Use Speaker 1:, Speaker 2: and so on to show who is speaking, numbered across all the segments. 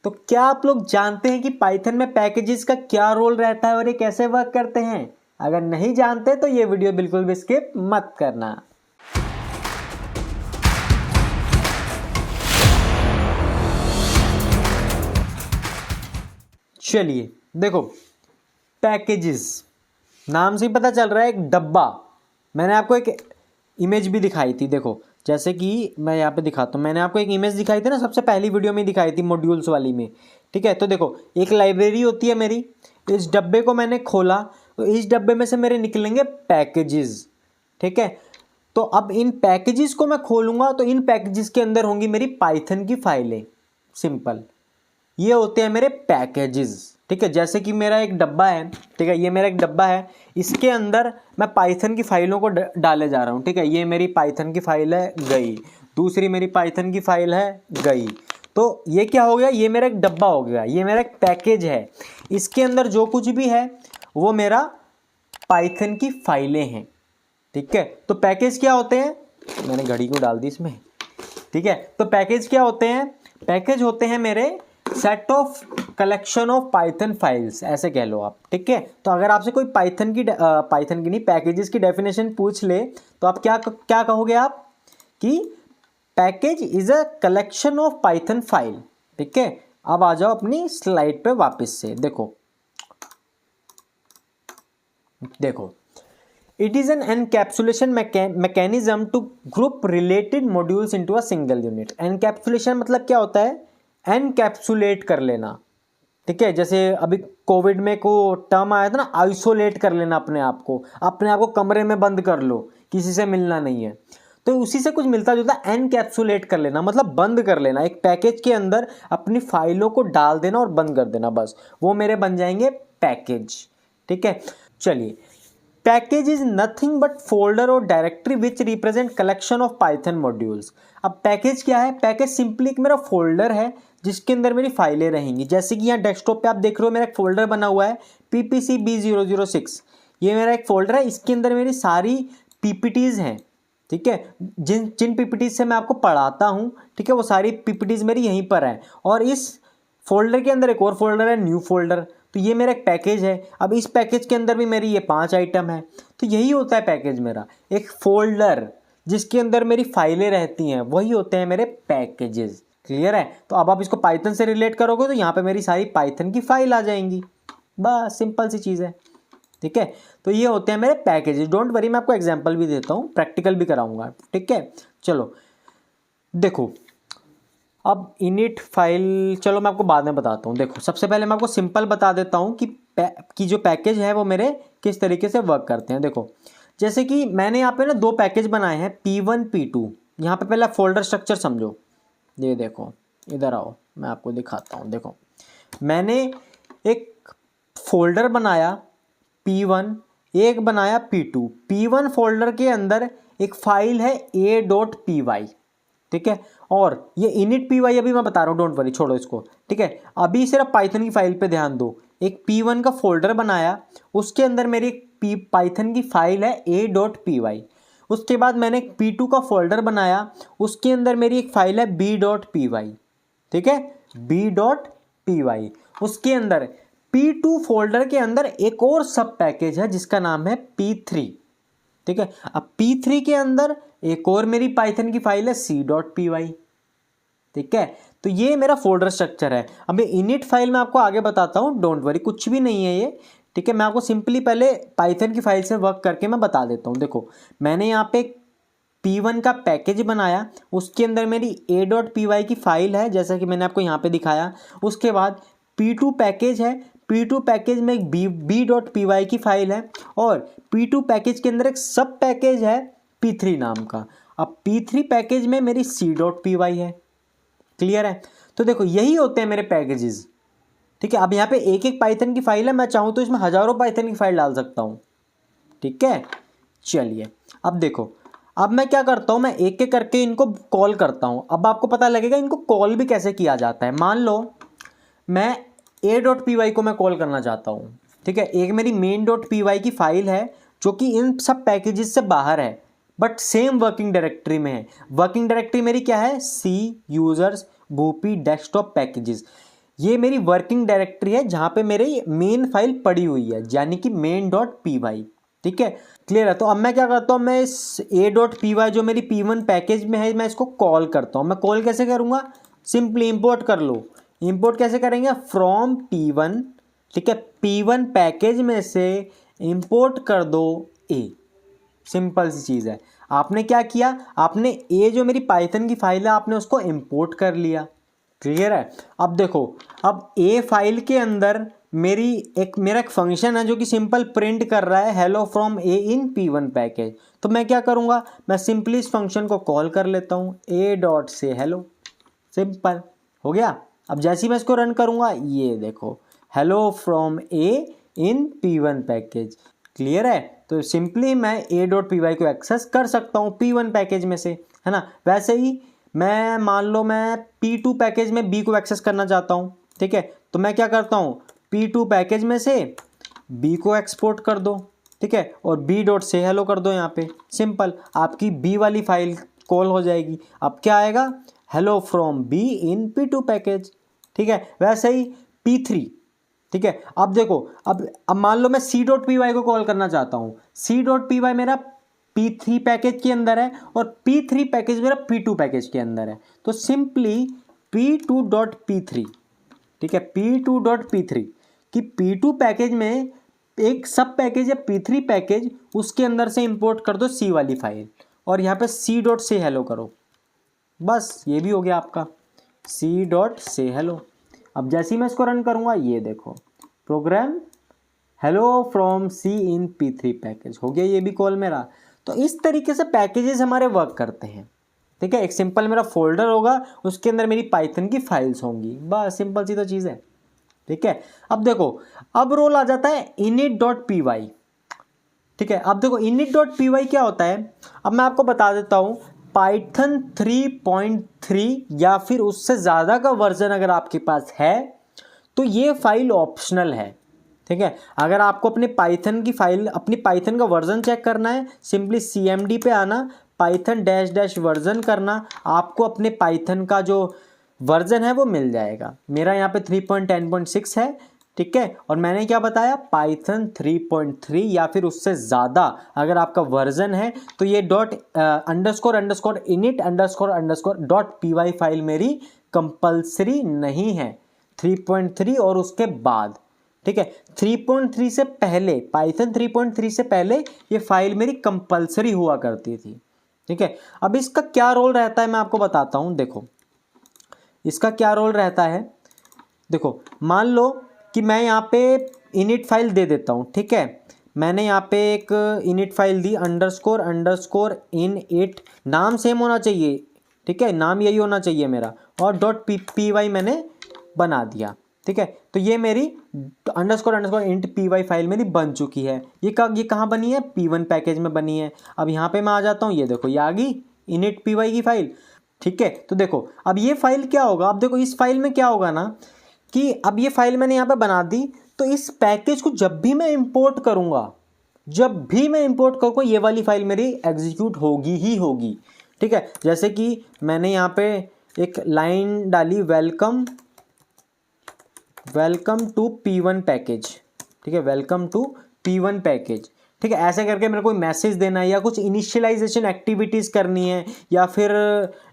Speaker 1: तो क्या आप लोग जानते हैं कि पाइथन में पैकेजेस का क्या रोल रहता है और ये कैसे वर्क करते हैं? अगर नहीं जानते तो ये वीडियो बिल्कुल भी स्किप मत करना। चलिए देखो, पैकेजेस नाम से ही पता चल रहा है एक डब्बा। मैंने आपको एक इमेज भी दिखाई थी, देखो जैसे कि मैं यहाँ पे दिखाता हूँ। मैंने आपको एक इमेज दिखाई थी ना, सबसे पहली वीडियो में दिखाई थी मॉड्यूल्स वाली में। ठीक है, तो देखो एक लाइब्रेरी होती है मेरी, इस डब्बे को मैंने खोला तो इस डब्बे में से मेरे निकलेंगे पैकेजेस। ठीक है, तो अब इन पैकेजेस को मैं खोलूंगा तो इन पैकेजेस के अंदर होंगी मेरी पाइथन की फाइलें। सिंपल, ये होते हैं मेरे पैकेजेस। ठीक है, जैसे कि मेरा एक डब्बा है, ठीक है, ये मेरा एक डब्बा है, इसके अंदर मैं पाइथन की फाइलों को डाले जा रहा हूँ। ठीक है, ये मेरी पाइथन की फाइल है, गई। दूसरी मेरी पाइथन की फाइल है, गई। तो ये क्या हो गया, ये मेरा एक डब्बा हो गया, ये मेरा एक पैकेज है। इसके अंदर जो कुछ भी है वो मेरा पाइथन की फाइलें हैं। ठीक है, तो पैकेज क्या होते हैं, मैंने घड़ी को डाल दी इसमें। ठीक है, तो पैकेज क्या होते हैं, पैकेज होते हैं मेरे set of collection of Python files, ऐसे कह लो आप। ठीक है, तो अगर आपसे कोई पाइथन की नहीं, पैकेजेस की डेफिनेशन पूछ ले तो आप क्या क्या कहोगे आप कि package is a collection of Python file. ठीक है, अब आ जाओ अपनी स्लाइड पे वापस से। देखो देखो, it is an encapsulation mechanism to group related modules into a single unit. Encapsulation मतलब क्या होता है, एनकैप्सुलेट कर लेना। ठीक है, जैसे अभी कोविड में को टर्म आया था ना, आइसोलेट कर लेना अपने आप को कमरे में बंद कर लो, किसी से मिलना नहीं है। तो उसी से कुछ मिलता जुलता एनकैप्सुलेट कर लेना, मतलब बंद कर लेना, एक पैकेज के अंदर अपनी फाइलों को डाल देना और बंद कर देना, बस वो मेरे बन जाएंगे पैकेज। ठीक है, चलिए, package is nothing but folder और directory which represent collection of Python modules. अब पैकेज क्या है, पैकेज सिंपली एक मेरा फोल्डर है जिसके अंदर मेरी फाइलें रहेंगी। जैसे कि यहाँ डेस्कटॉप पे आप देख रहे हो मेरा एक फोल्डर बना हुआ है PPCB006, ये मेरा एक फोल्डर है, इसके अंदर मेरी सारी पीपीटीज हैं। ठीक है, जिन जिन पीपीटीज से मैं आपको पढ़ाता हूँ, ठीक है, वो सारी पीपीटीज मेरी यहीं पर है। और इस फोल्डर के अंदर एक और फोल्डर है, न्यू फोल्डर, तो ये मेरा एक पैकेज है। अब इस पैकेज के अंदर भी मेरी ये 5 आइटम है। तो यही होता है पैकेज मेरा, एक फोल्डर जिसके अंदर मेरी फाइलें रहती हैं, वही होते हैं मेरे पैकेजेस। क्लियर है? तो अब आप इसको पाइथन से रिलेट करोगे तो यहाँ पे मेरी सारी पाइथन की फाइल आ जाएंगी, बस सिंपल सी चीज़ है। ठीक है, तो ये होते हैं मेरे पैकेजेस। डोंट वरी, मैं आपको एग्जांपल भी देता हूँ, प्रैक्टिकल भी कराऊंगा। ठीक है, चलो देखो, अब इनिट फाइल, चलो मैं आपको बाद में बताता हूँ। देखो सबसे पहले मैं आपको सिंपल बता देता हूँ कि जो पैकेज है वो मेरे किस तरीके से वर्क करते हैं। देखो जैसे कि मैंने यहाँ पे ना 2 पैकेज बनाए हैं, P1 P2। यहाँ पे पहला फोल्डर स्ट्रक्चर समझो, ये देखो, इधर आओ मैं आपको दिखाता हूँ। देखो मैंने एक फोल्डर बनाया P1, एक बनाया P2। P1 फोल्डर के अंदर एक फाइल है a.py। ठीक है, और ये इनिट py अभी मैं बता रहा हूँ, डोंट वरी, छोड़ो इसको। ठीक है, अभी सिर्फ पाइथन की फाइल पे ध्यान दो। एक P1 का फोल्डर बनाया, उसके अंदर मेरी एक पाइथन की फाइल है a.py। उसके बाद मैंने एक P2 का फोल्डर बनाया, उसके अंदर मेरी एक फाइल है b.py। ठीक है, b.py। उसके अंदर P2 फोल्डर के अंदर एक और सब पैकेज है जिसका नाम है P3। ठीक है, अब P3 के अंदर एक और मेरी पाइथन की फाइल है c.py। ठीक है, तो ये मेरा फोल्डर स्ट्रक्चर है। अब ये इनिट फाइल मैं आपको आगे बताता हूँ, डोंट वरी, कुछ भी नहीं है ये। ठीक है, मैं आपको सिंपली पहले पाइथन की फाइल से वर्क करके मैं बता देता हूँ। देखो मैंने यहाँ पे P1 का पैकेज बनाया, उसके अंदर मेरी a.py की फाइल है, जैसा कि मैंने आपको यहाँ पे दिखाया। उसके बाद P2 पैकेज है, P2 पैकेज में एक b.py की फाइल है, और P2 पैकेज के अंदर एक सब पैकेज है P3 नाम का। अब P3 पैकेज में मेरी c.py है। क्लियर है? तो देखो यही होते हैं मेरे पैकेजेस। ठीक है, अब यहाँ पे एक एक पाइथन की फाइल है, मैं चाहूँ तो इसमें हजारों पाइथन की फाइल डाल सकता हूँ। ठीक है, चलिए अब देखो, अब मैं क्या करता हूँ, मैं एक एक करके इनको कॉल करता हूँ। अब आपको पता लगेगा इनको कॉल भी कैसे किया जाता है। मान लो मैं a.py को मैं कॉल करना चाहता हूँ। ठीक है, एक मेरी main.py की फाइल है जो कि इन सब पैकेजेस से बाहर है, बट सेम वर्किंग डायरेक्टरी में है। वर्किंग डायरेक्टरी मेरी क्या है, C users Bhupi desktop packages. ये मेरी वर्किंग डायरेक्टरी है जहाँ पे मेरी मेन फाइल पड़ी हुई है, यानी कि main.py। ठीक है, क्लियर है। तो अब मैं क्या करता हूँ, मैं इस a.py जो मेरी p1 पैकेज में है मैं इसको कॉल करता हूँ। मैं कॉल कैसे करूँगा, सिंपली इंपोर्ट कर लो। इंपोर्ट कैसे करेंगे, फ्रॉम p1, ठीक है, p1 पैकेज में से इंपोर्ट कर दो a। सिंपल सी चीज़ है। आपने क्या किया, आपने a जो मेरी पाइथन की फाइल है आपने उसको इंपोर्ट कर लिया। क्लियर है। अब देखो, अब a फाइल के अंदर मेरा एक फंक्शन है जो कि सिंपल प्रिंट कर रहा है hello from a in p1 package. तो मैं क्या करूँगा, मैं सिंपली इस फंक्शन को कॉल कर लेता हूँ a.say hello। सिंपल हो गया। अब जैसे ही मैं इसको रन करूँगा, ये देखो hello from a in p1 package. Clear है। तो सिंपली मैं a.py को एक्सेस कर सकता हूँ p1 पैकेज में से, है ना। वैसे ही मैं मान लो मैं p2 पैकेज में b को एक्सेस करना चाहता हूँ, ठीक है, तो मैं क्या करता हूँ, p2 पैकेज में से b को एक्सपोर्ट कर दो, ठीक है, और b.say hello कर दो यहाँ पे। सिंपल, आपकी b वाली फाइल कॉल हो जाएगी। अब क्या आएगा, hello from b in p2 package. ठीक है, वैसे ही p3, ठीक है। अब देखो, अब मान लो मैं c.py को कॉल करना चाहता हूँ। c.py मेरा p3 पैकेज के अंदर है और p3 पैकेज मेरा p2 पैकेज के अंदर है। तो सिंपली p2.p3, ठीक है, p2.p3 कि p2 पैकेज में एक सब पैकेज है p3 पैकेज, उसके अंदर से इंपोर्ट कर दो c वाली फाइल और यहाँ पे c.say hello करो। बस ये भी हो गया आपका c.say hello। अब जैसे ही मैं इसको रन करूँगा, ये देखो program hello from C in p3 package हो गया, ये भी कॉल मेरा। तो इस तरीके से पैकेजेस हमारे वर्क करते हैं। ठीक है, एक सिंपल मेरा फोल्डर होगा, उसके अंदर मेरी पाइथन की फाइल्स होंगी, बस सिंपल सी तो चीज़ है। ठीक है, अब देखो, अब रोल आ जाता है init.py। ठीक है, अब देखो init.py क्या होता है, अब मैं आपको बता देता हूँ। पाइथन 3.3 या फिर उससे ज़्यादा का वर्जन अगर आपके पास है तो ये फाइल ऑप्शनल है। ठीक है, अगर आपको अपने पाइथन की फाइल, अपनी पाइथन का वर्जन चेक करना है, सिंपली cmd पे आना, पाइथन डैश वर्जन करना, आपको अपने पाइथन का जो वर्जन है वो मिल जाएगा। मेरा यहाँ पे 3.10.6 है। ठीक है, और मैंने क्या बताया, पाइथन 3.3 या फिर उससे ज़्यादा अगर आपका वर्जन है तो ये init__py फाइल मेरी कंपल्सरी नहीं है। 3.3 और उसके बाद, ठीक है, 3.3 से पहले, पाइथन 3.3 से पहले ये फाइल मेरी कंपल्सरी हुआ करती थी। ठीक है, अब इसका क्या रोल रहता है मैं आपको बताता हूँ। देखो इसका क्या रोल रहता है, देखो मान लो कि मैं यहाँ पे इनिट फाइल दे देता हूँ। ठीक है, मैंने यहाँ पे एक इनिट फाइल दी __in8, नाम सेम होना चाहिए। ठीक है, नाम यही होना चाहिए मेरा, और .py मैंने बना दिया। ठीक है, तो ये मेरी __int py फाइल मेरी बन चुकी है। ये कहाँ बनी है, p1 पैकेज में बनी है। अब यहाँ पे मैं आ जाता हूँ, ये देखो ये आ गई init py की फाइल। ठीक है, तो देखो अब ये फाइल क्या होगा, अब देखो इस फाइल में क्या होगा ना कि अब ये फाइल मैंने यहाँ पे बना दी, तो इस पैकेज को जब भी मैं इंपोर्ट करूँगा, ये वाली फाइल मेरी एग्जीक्यूट होगी ही होगी। ठीक है, जैसे कि मैंने यहाँ पे एक लाइन डाली, वेलकम टू p1 पैकेज। ठीक है, वेलकम टू p1 पैकेज। ठीक है, ऐसे करके मेरे को मैसेज देना है या कुछ इनिशियलाइजेशन एक्टिविटीज़ करनी है या फिर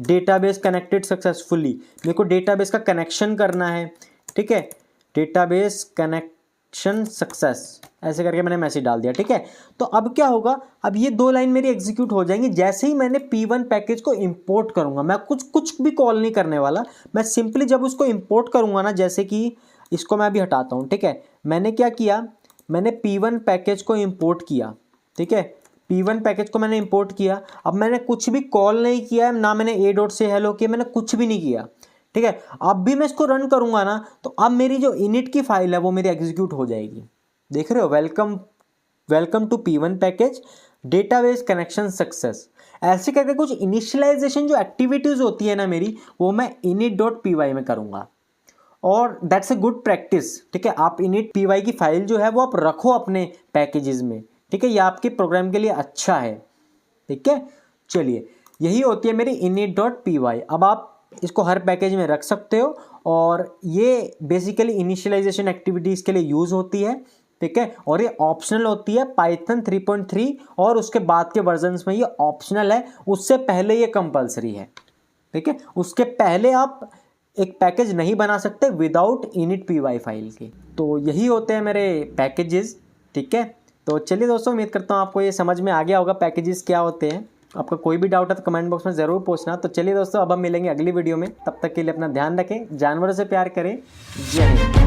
Speaker 1: डेटाबेस कनेक्टेड सक्सेसफुली, मेरे को डेटाबेस का कनेक्शन करना है। ठीक है, डेटाबेस कनेक्शन सक्सेस, ऐसे करके मैंने मैसेज डाल दिया। ठीक है, तो अब क्या होगा, अब ये 2 लाइन मेरी एग्जीक्यूट हो जाएंगी जैसे ही मैंने p1 पैकेज को इंपोर्ट करूँगा। मैं कुछ भी कॉल नहीं करने वाला, मैं सिंपली जब उसको इंपोर्ट करूँगा ना, जैसे कि इसको मैं अभी हटाता हूँ। ठीक है, मैंने क्या किया, मैंने p1 पैकेज को इंपोर्ट किया। ठीक है, p1 पैकेज को मैंने इंपोर्ट किया। अब मैंने कुछ भी कॉल नहीं किया, ना मैंने a.say hello किया, मैंने कुछ भी नहीं किया। ठीक है, अब भी मैं इसको रन करूंगा ना, तो अब मेरी जो इनिट की फाइल है वो मेरी एग्जीक्यूट हो जाएगी। देख रहे हो, welcome to p1 package, database connection success. ऐसे करके कुछ इनिशियलाइजेशन जो एक्टिविटीज़ होती है ना मेरी, वो मैं init.py में करूँगा, और दैट्स ए गुड प्रैक्टिस। ठीक है, आप init py की फाइल जो है वो आप रखो अपने पैकेजेस में। ठीक है, ये आपके प्रोग्राम के लिए अच्छा है। ठीक है, चलिए, यही होती है मेरी init.py। अब आप इसको हर पैकेज में रख सकते हो और ये बेसिकली इनिशियलाइजेशन एक्टिविटीज़ के लिए यूज़ होती है, ठीक है। और ये ऑप्शनल होती है पाइथन 3.3 और उसके बाद के वर्जन्स में ये ऑप्शनल है, उससे पहले ये कंपलसरी है, ठीक है। उसके पहले आप एक पैकेज नहीं बना सकते विदाउट init.py फाइल के। तो यही होते हैं मेरे पैकेजेस, ठीक है। तो चलिए दोस्तों, उम्मीद करता हूँ आपको ये समझ में आ गया होगा पैकेजेस क्या होते हैं। आपका कोई भी डाउट है तो कमेंट बॉक्स में ज़रूर पूछना। तो चलिए दोस्तों, अब हम मिलेंगे अगली वीडियो में, तब तक के लिए अपना ध्यान रखें, जानवरों से प्यार करें। जय हिंद।